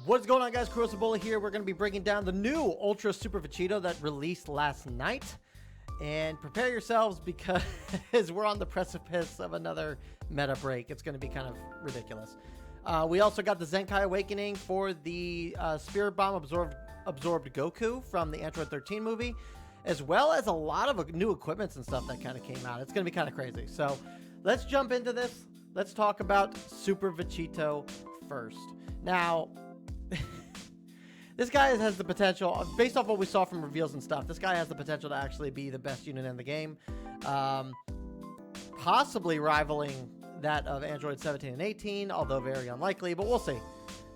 What's going on, guys? Crucible here. We're going to be breaking down the new Ultra Super Vegito that released last night. And prepare yourselves because we're on the precipice of another meta break. It's going to be kind of ridiculous. We also got the Zenkai Awakening for the Spirit Bomb absorbed Goku from the Android 13 movie, as well as a lot of new equipments and stuff that kind of came out. It's going to be kind of crazy. So let's jump into this. Let's talk about Super Vegito first. Now, this guy has the potential, based off what we saw from reveals and stuff, this guy has the potential to actually be the best unit in the game. Possibly rivaling that of Android 17 and 18, although very unlikely, but we'll see.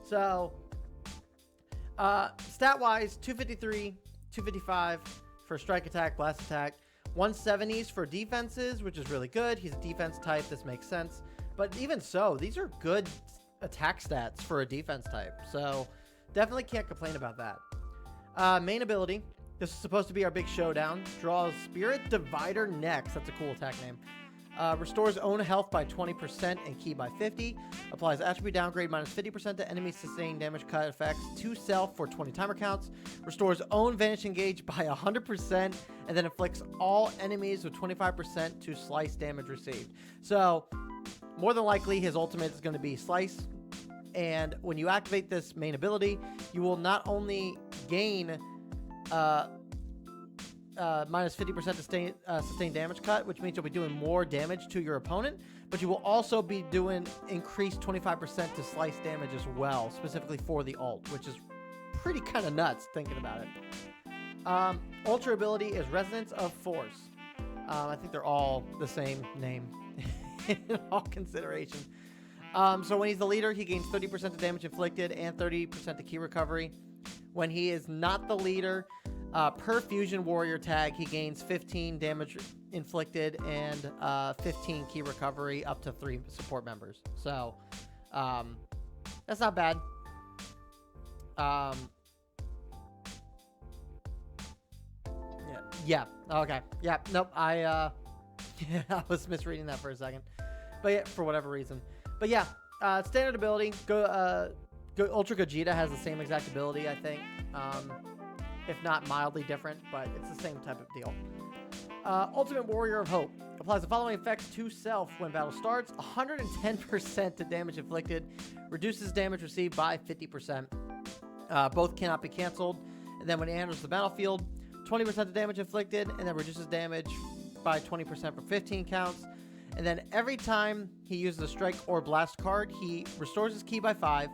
So, stat-wise, 253, 255 for strike attack, blast attack, 170s for defenses, which is really good. He's a defense type. This makes sense. But even so, these are good attack stats for a defense type. So, definitely can't complain about that. Main ability. This is supposed to be our big showdown. Draws Spirit Divider next. That's a cool attack name. Restores own health by 20% and ki by 50. Applies attribute downgrade minus 50% to enemy sustained damage cut effects to self for 20 timer counts. Restores own vanishing gauge by 100% and then inflicts all enemies with 25% to slice damage received. So, more than likely, his ultimate is going to be slice. And when you activate this main ability, you will not only gain minus 50% sustained damage cut, which means you'll be doing more damage to your opponent, but you will also be doing increased 25% to slice damage as well, specifically for the ult, which is pretty kind of nuts thinking about it. Ultra ability is Resonance of Force. I think they're all the same name in all consideration. So when he's the leader, he gains 30% to damage inflicted and 30% to ki recovery. When he is not the leader, per fusion warrior tag, he gains 15 damage inflicted and 15 ki recovery up to 3 support members. So that's not bad. Yeah. Okay. Yeah. Nope. I was misreading that for a second, but yeah, for whatever reason. But yeah, standard ability. Ultra Vegeta has the same exact ability, I think. If not mildly different, but it's the same type of deal. Ultimate Warrior of Hope. Applies the following effects to self when battle starts. 110% to damage inflicted. Reduces damage received by 50%. Both cannot be canceled. And then when he enters the battlefield, 20% to damage inflicted, and then reduces damage by 20% for 15 counts. And then every time he uses a strike or blast card, he restores his ki by 5.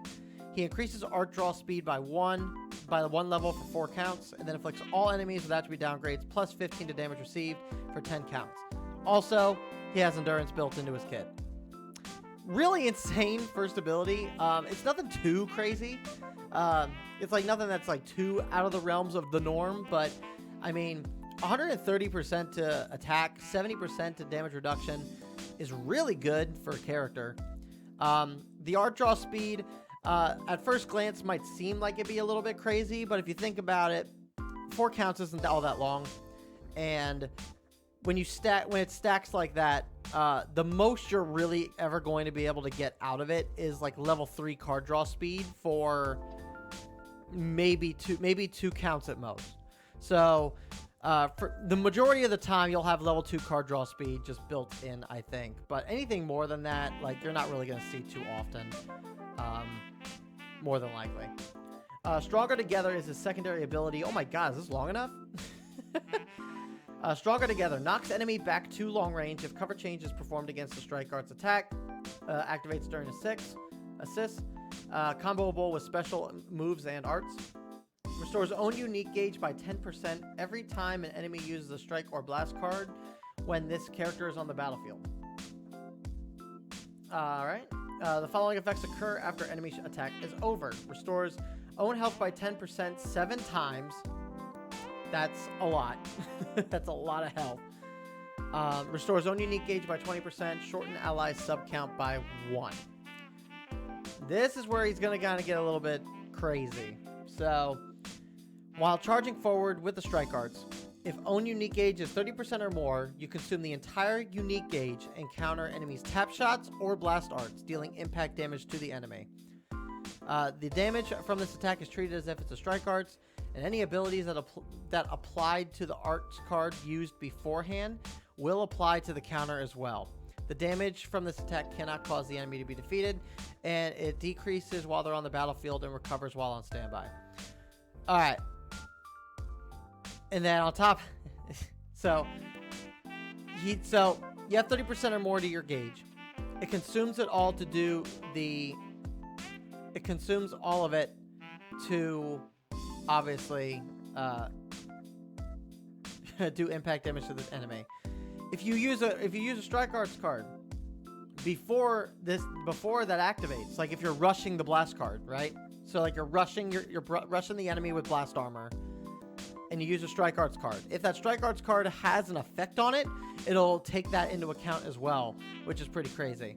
He increases art draw speed by 1 level for 4 counts, and then inflicts all enemies with attribute downgrades plus 15 to damage received for 10 counts. Also, he has endurance built into his kit. Really insane first ability. It's nothing too crazy. It's like nothing that's like too out of the realms of the norm, but I mean, 130% to attack, 70% to damage reduction is really good for a character. The art draw speed, at first glance might seem like it'd be a little bit crazy, but if you think about it, 4 counts isn't all that long. And when it stacks like that, the most you're really ever going to be able to get out of it is like level 3 card draw speed for maybe two counts at most. So for the majority of the time, you'll have level 2 card draw speed just built in, I think. But anything more than that, like, you're not really going to see too often. More than likely. Stronger Together is his secondary ability. Oh my god, is this long enough? Stronger Together knocks enemy back to long range if cover change is performed against the strike art's attack. Activates during assist. Comboable with special moves and arts. Restores own unique gauge by 10% every time an enemy uses a strike or blast card when this character is on the battlefield. Alright. The following effects occur after enemy attack is over. Restores own health by 10% 7 times. That's a lot. That's a lot of health. Restores own unique gauge by 20%. Shorten ally sub count by 1. This is where he's going to kind of get a little bit crazy. So, while charging forward with the strike arts, if own unique gauge is 30% or more, you consume the entire unique gauge and counter enemies' tap shots or blast arts, dealing impact damage to the enemy. The damage from this attack is treated as if it's a strike arts, and any abilities that applied to the arts card used beforehand will apply to the counter as well. The damage from this attack cannot cause the enemy to be defeated, and it decreases while they're on the battlefield and recovers while on standby. All right. And then on top, so you have 30% or more to your gauge. It consumes it all to do the. It consumes all of it to, obviously, do impact damage to this enemy. If you use a strike arts card before that activates, like if you're rushing the blast card, right? So like you're rushing the enemy with blast armor, and you use a strike arts card. If that strike arts card has an effect on it, it'll take that into account as well, which is pretty crazy.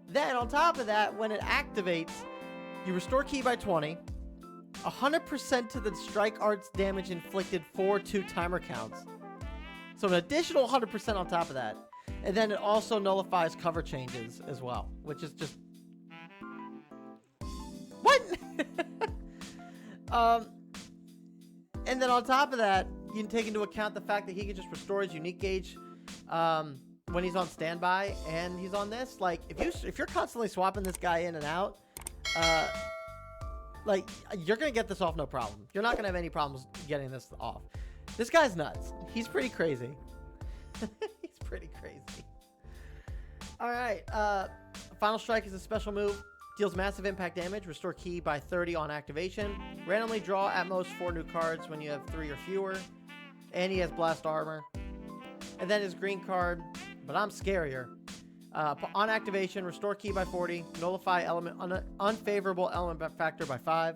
Then on top of that, when it activates, you restore ki by 20, 100% to the strike arts damage inflicted for 2 timer counts. So an additional 100% on top of that. And then it also nullifies cover changes as well, which is just... What? And then on top of that, you can take into account the fact that he can just restore his unique gauge when he's on standby, and he's on this. Like, if you're constantly swapping this guy in and out, like, you're gonna get this off no problem. You're not gonna have any problems getting this off. This guy's nuts. He's pretty crazy. He's pretty crazy. All right. Final Strike is a special move. Deals massive impact damage. Restore ki by 30 on activation. Randomly draw at most 4 new cards when you have 3 or fewer. And he has blast armor. And then his green card, but I'm scarier. On activation, restore ki by 40. Nullify unfavorable element factor by 5.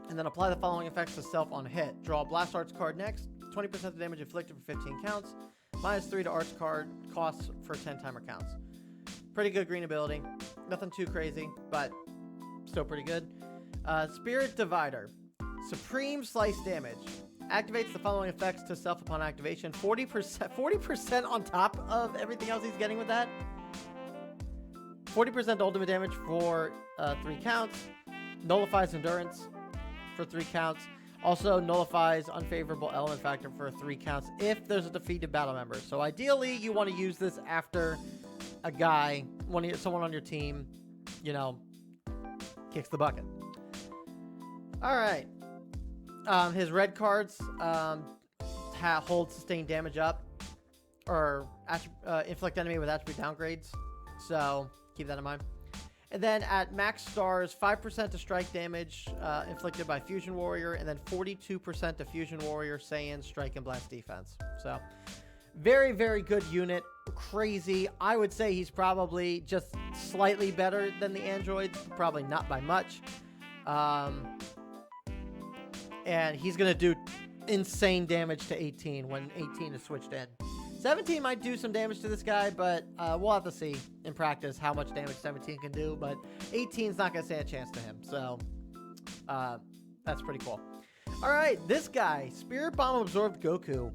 And then apply the following effects to self on hit. Draw a blast arts card next. 20% of damage inflicted for 15 counts. -3 to arts card costs for 10 timer counts. Pretty good green ability. Nothing too crazy, but still pretty good. Spirit Divider. Supreme Slice damage. Activates the following effects to self upon activation. 40% on top of everything else he's getting with that. 40% ultimate damage for 3 counts. Nullifies endurance for 3 counts. Also nullifies unfavorable element factor for 3 counts if there's a defeated battle member. So ideally, you want to use this after a guy, someone on your team, kicks the bucket. All right. His red cards hold sustained damage up, or inflict enemy with attribute downgrades. So keep that in mind. And then at max stars, 5% to strike damage inflicted by Fusion Warrior, and then 42% to Fusion Warrior, Saiyan, Strike, and Blast defense. So very, very good unit. Crazy. I would say he's probably just slightly better than the androids, probably not by much. And he's going to do insane damage to 18 when 18 is switched in. 17 might do some damage to this guy, but we'll have to see in practice how much damage 17 can do. But 18's not going to stand a chance to him. So that's pretty cool. All right, this guy, Spirit Bomb Absorbed Goku,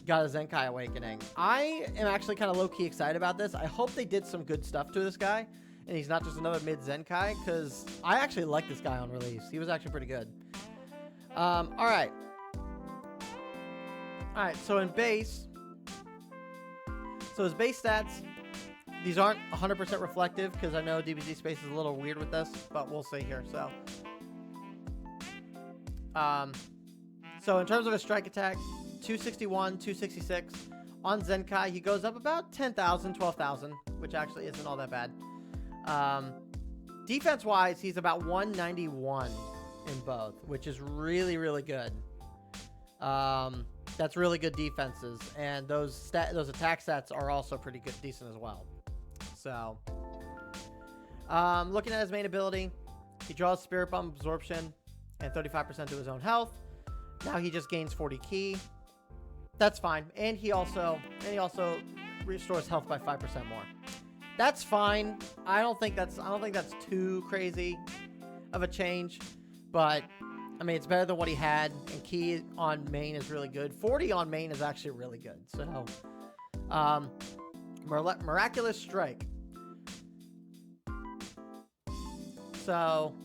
got a Zenkai Awakening. I am actually kind of low-key excited about this. I hope they did some good stuff to this guy, and he's not just another mid-Zenkai, because I actually like this guy on release. He was actually pretty good. All right. All right, so in base... So his base stats, these aren't 100% reflective, because I know DBZ Space is a little weird with this, but we'll see here. So in terms of his strike attack, 261, 266. On Zenkai, he goes up about 10,000, 12,000, which actually isn't all that bad. Defense-wise, he's about 191 in both, which is really, really good. That's really good defenses, and those attack stats are also pretty good, decent as well. So, looking at his main ability, he draws Spirit Bomb Absorption and 35% to his own health. Now he just gains 40 ki. That's fine, and he also restores health by 5% more. That's fine. I don't think that's too crazy of a change, but I mean, it's better than what he had, and ki on main is really good. 40 on main is actually really good. So, Miraculous Strike. So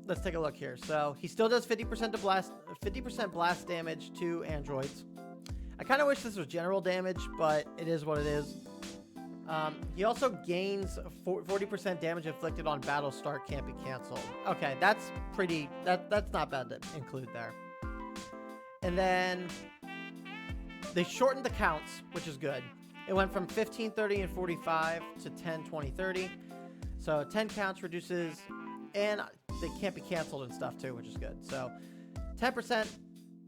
let's take a look here. So he still does 50% blast damage to androids. I kind of wish this was general damage, but it is what it is. He also gains 40% damage inflicted on battle start can't be canceled. Okay, that's not bad to include there. And then they shortened the counts, which is good. It went from 15, 30, and 45 to 10, 20, 30. So 10 counts reduces, and they can't be canceled and stuff too, which is good. So 10%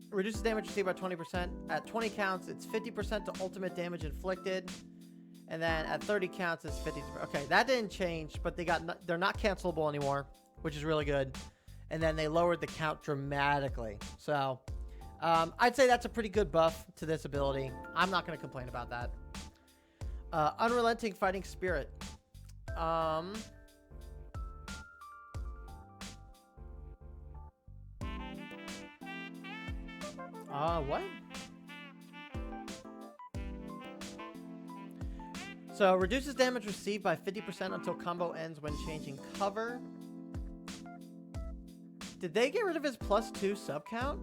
reduces damage received by 20%. At 20 counts, it's 50% to ultimate damage inflicted. And then at 30 counts, it's 50. Okay, that didn't change, but they're not cancelable anymore, which is really good. And then they lowered the count dramatically. So I'd say that's a pretty good buff to this ability. I'm not going to complain about that. Unrelenting Fighting Spirit. What? So, reduces damage received by 50% until combo ends when changing cover. Did they get rid of his +2 sub count?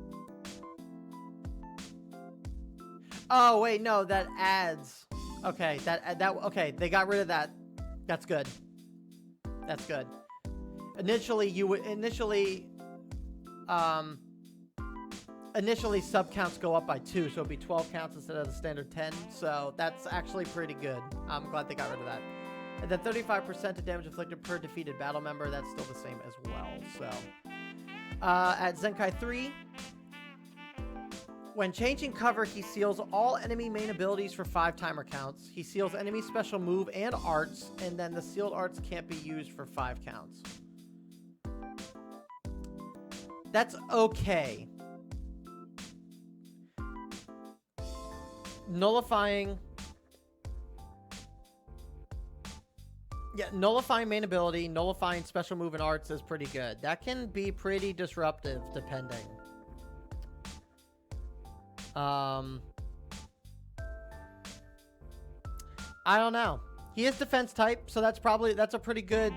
Oh, wait, no, that adds. Okay, okay, they got rid of that. That's good. That's good. Initially sub counts go up by 2, so it'd be 12 counts instead of the standard 10. So that's actually pretty good. I'm glad they got rid of that. And then 35% of damage inflicted per defeated battle member. That's still the same as well. So at Zenkai 3, when changing cover, he seals all enemy main abilities for 5 timer counts. He seals enemy special move and arts, and then the sealed arts can't be used for 5 counts. That's okay. Nullifying main ability, nullifying special move and arts is pretty good. That can be pretty disruptive depending. I don't know. He is defense type, so that's a pretty good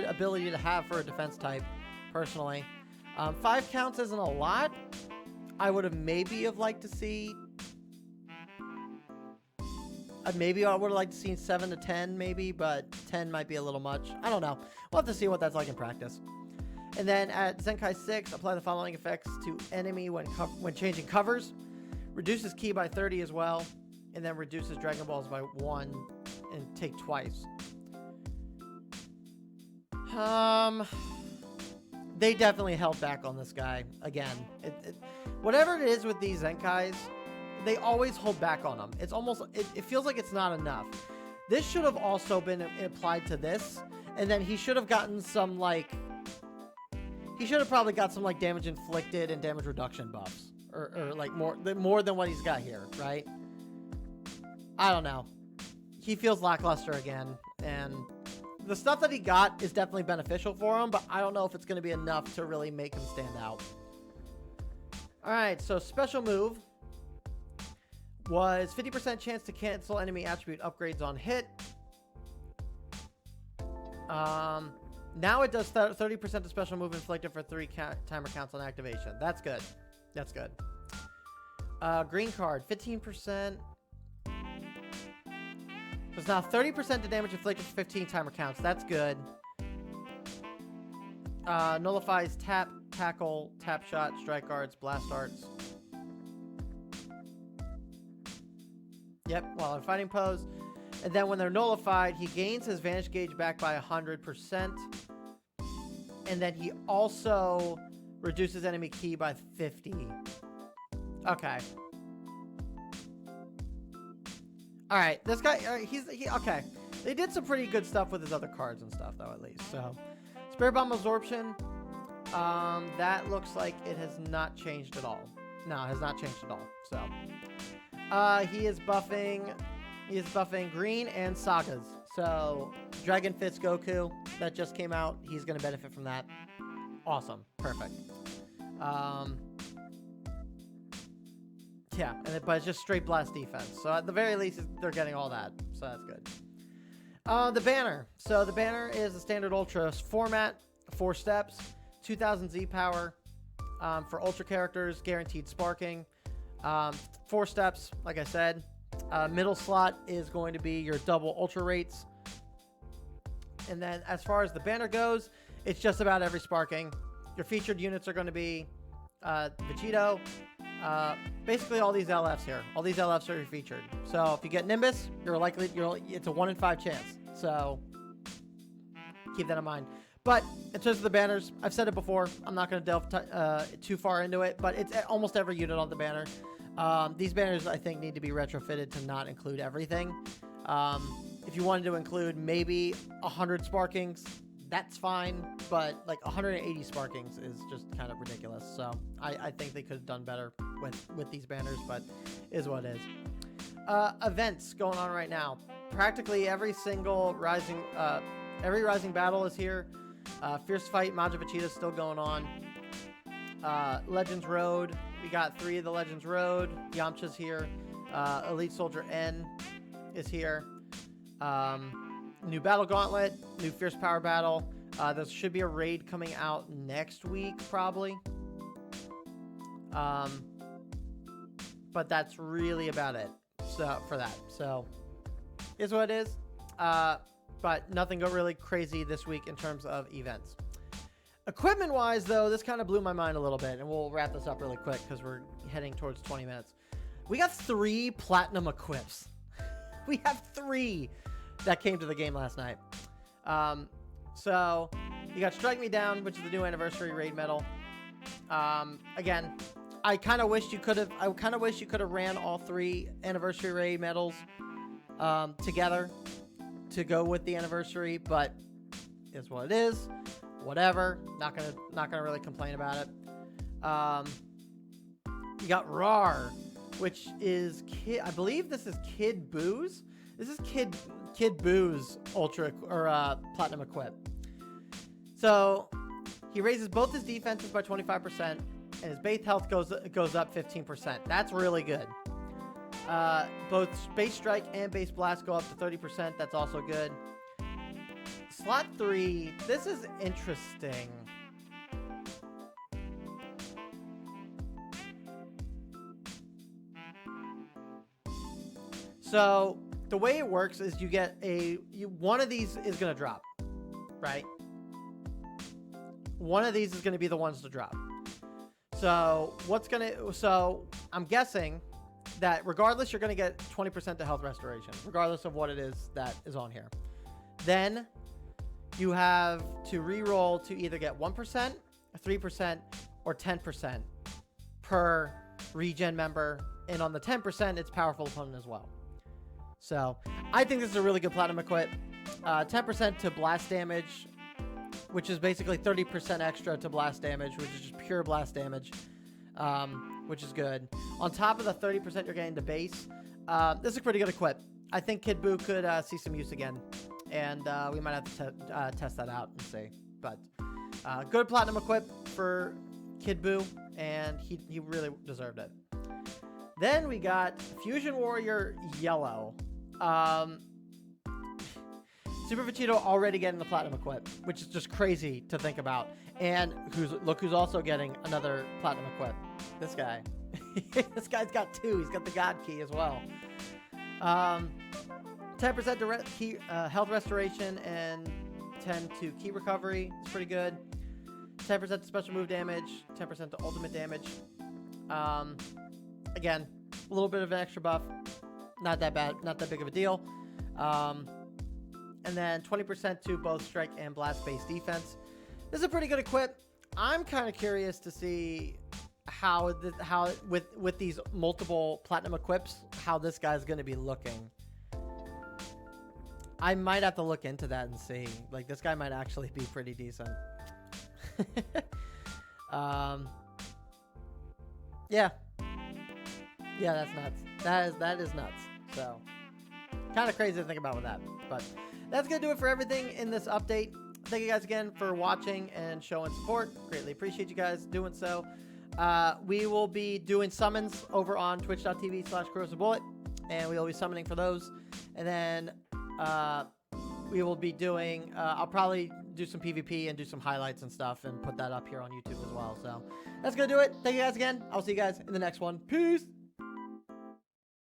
ability to have for a defense type, personally. 5 counts isn't a lot. I would have liked to see. Maybe I would have liked to see 7 to 10, maybe, but 10 might be a little much. I don't know. We'll have to see what that's like in practice. And then at Zenkai 6, apply the following effects to enemy when changing covers. Reduces ki by 30 as well, and then reduces Dragon Balls by 1 and take twice. They definitely held back on this guy again. Whatever it is with these Zenkais, they always hold back on them. It's almost, it feels like it's not enough. This should have also been applied to this, and then he should have gotten some, like, he should have probably got some, like, damage inflicted and damage reduction buffs. Or like, more than what he's got here, right? I don't know. He feels lackluster again, and the stuff that he got is definitely beneficial for him, but I don't know if it's going to be enough to really make him stand out. Alright, so special move was 50% chance to cancel enemy attribute upgrades on hit. Now it does 30% of special move inflicted for 3 timer counts on activation. That's good. That's good. Green card, 15%. So it's now 30% to damage inflicted for 15 timer counts. That's good. Nullifies tap, tackle, tap shot, strike guards, blast arts. Yep, while in fighting pose. And then when they're nullified, he gains his Vanish Gauge back by 100%. And then he also reduces enemy ki by 50. Okay. Alright, this guy, okay. They did some pretty good stuff with his other cards and stuff, though, at least. So, Spirit Bomb Absorption. That looks like it has not changed at all. No, it has not changed at all. So, he is buffing green and sagas. So, Dragon Fist Goku that just came out, he's going to benefit from that. Awesome. Perfect. Yeah, but it's just straight blast defense. So at the very least, they're getting all that. So that's good. The banner. So the banner is a standard Ultra format, 4 steps, 2000 Z power for Ultra characters, guaranteed sparking. 4 steps, like I said. Middle slot is going to be your double Ultra rates. And then as far as the banner goes, it's just about every sparking. Your featured units are going to be Vegito. Basically all these LFs here. All these LFs are featured. So if you get Nimbus, it's a 1 in 5 chance. So keep that in mind. But in terms of the banners, I've said it before. I'm not going to delve too far into it, but it's almost every unit on the banner. These banners, I think, need to be retrofitted to not include everything. If you wanted to include maybe 100 sparkings, that's fine, but like 180 sparkings is just kind of ridiculous. So I think they could have done better with these banners, but is what it is. Events going on right now. Practically every single rising battle is here. Fierce Fight, Majin Vegeta is still going on. Legends Road, we got 3 of the Legends Road. Yamcha's here. Elite Soldier N is here. New Battle Gauntlet, new Fierce Power Battle. There should be a raid coming out next week, probably. But that's really about it. So for that, so is what it is. But nothing really crazy this week in terms of events. Equipment wise, though, this kind of blew my mind a little bit, and we'll wrap this up really quick because we're heading towards 20 minutes. We got 3 platinum equips. We have 3 that came to the game last night. So you got Strike Me Down, which is the new anniversary raid medal. Again, I kind of wish you could have ran all 3 anniversary raid medals together to go with the anniversary, but is what it is. Whatever. Not gonna really complain about it. You got RAR, which is I believe this is Kid Boo's. This is Kid Boo's Ultra or Platinum equip. So he raises both his defenses by 25%, and his base health goes up 15%. That's really good. Both base strike and base blast go up to 30%. That's also good. Slot 3. This is interesting. So the way it works is you get one of these is going to drop, right? One of these is going to be the ones to drop. So I'm guessing that regardless, you're going to get 20% to health restoration, regardless of what it is that is on here. Then you have to re-roll to either get 1%, 3%, or 10% per regen member. And on the 10%, it's powerful opponent as well. So I think this is a really good platinum equip. 10% to blast damage, which is basically 30% extra to blast damage, which is just pure blast damage, which is good. On top of the 30% you're getting to base, this is a pretty good equip. I think Kid Buu could see some use again, and we might have to test that out and see. But good platinum equip for Kid Buu, and he really deserved it. Then we got Fusion Warrior Yellow. Super Vegito already getting the platinum equip, which is just crazy to think about. And who's also getting another platinum equip. This guy. This guy's got 2. He's got the God Key as well. 10% to health restoration and 10 to key recovery. It's pretty good. 10% to special move damage. 10% to ultimate damage. Again, a little bit of an extra buff. Not that bad. Not that big of a deal. And then 20% to both strike and blast based defense. This is a pretty good equip. I'm kind of curious to see how with these multiple platinum equips, how this guy's going to be looking. I might have to look into that and see. Like, this guy might actually be pretty decent. Yeah. Yeah, that's nuts. That is nuts. So, kind of crazy to think about with that. But that's going to do it for everything in this update. Thank you guys again for watching and showing support. Greatly appreciate you guys doing so. We will be doing summons over on twitch.tv/CorrosiveBullet, and we will be summoning for those. And then we will be doing, I'll probably do some PvP and do some highlights and stuff and put that up here on YouTube as well. So that's going to do it. Thank you guys again. I'll see you guys in the next one. Peace.